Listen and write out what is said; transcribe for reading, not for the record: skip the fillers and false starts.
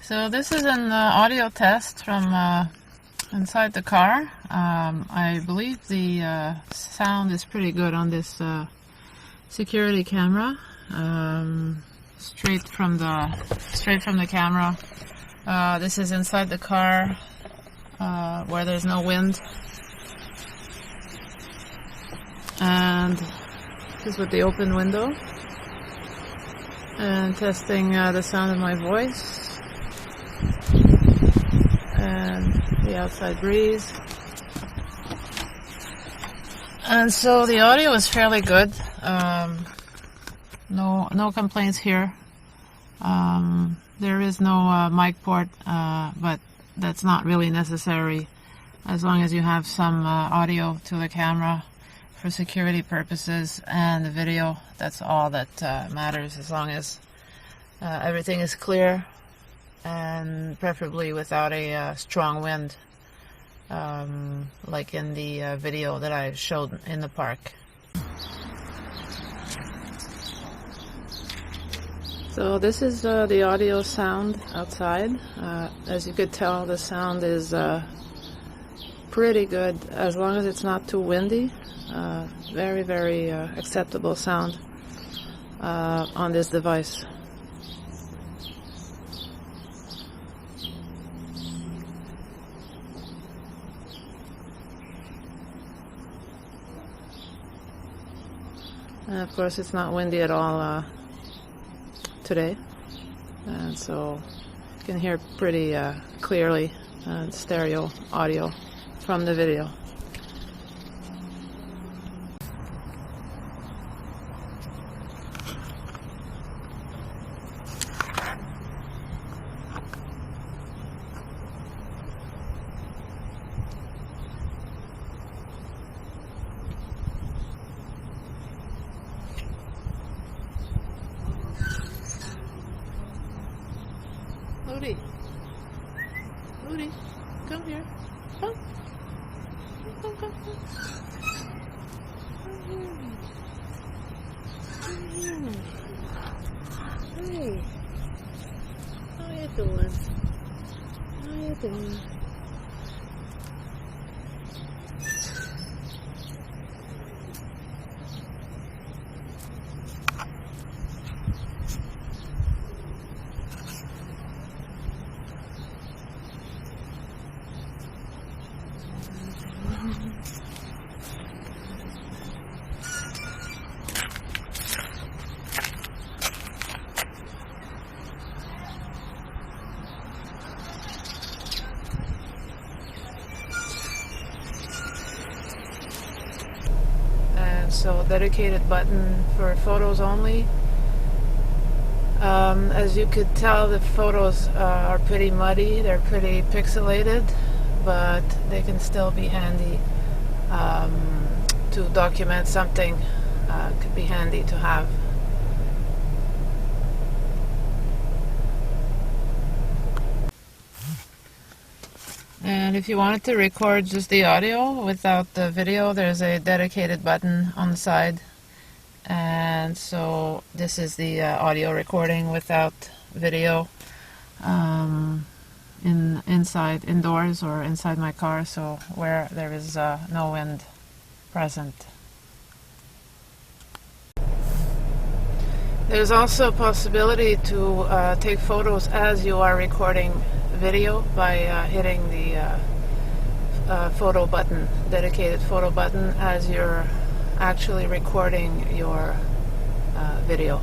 So this is an audio test from inside the car. I believe the sound is pretty good on this security camera. Straight from the camera. This is inside the car where there's no wind, and this is with the open window, and testing the sound of my voice and the outside breeze. And so the audio is fairly good. No complaints here. There is no mic port, but that's not really necessary as long as you have some audio to the camera for security purposes, and the video. That's all that matters, as long as everything is clear and preferably without a strong wind, like in the video that I showed in the park. So this is the audio sound outside. As you could tell, the sound is pretty good as long as it's not too windy. Very, very acceptable sound on this device. And of course it's not windy at all today, and so you can hear pretty clearly stereo audio from the video. Rudy, come here. Come. Come. Come here. Hey. How you doing? How you doing? So dedicated button for photos only. As you could tell, the photos are pretty muddy, they're pretty pixelated, but they can still be handy to document something. Could be handy to have. And if you wanted to record just the audio without the video, there's a dedicated button on the side. And so this is the audio recording without video, indoors or inside my car, so where there is no wind present. There's also a possibility to take photos as you are recording video by hitting the photo button, dedicated photo button, as you're actually recording your video.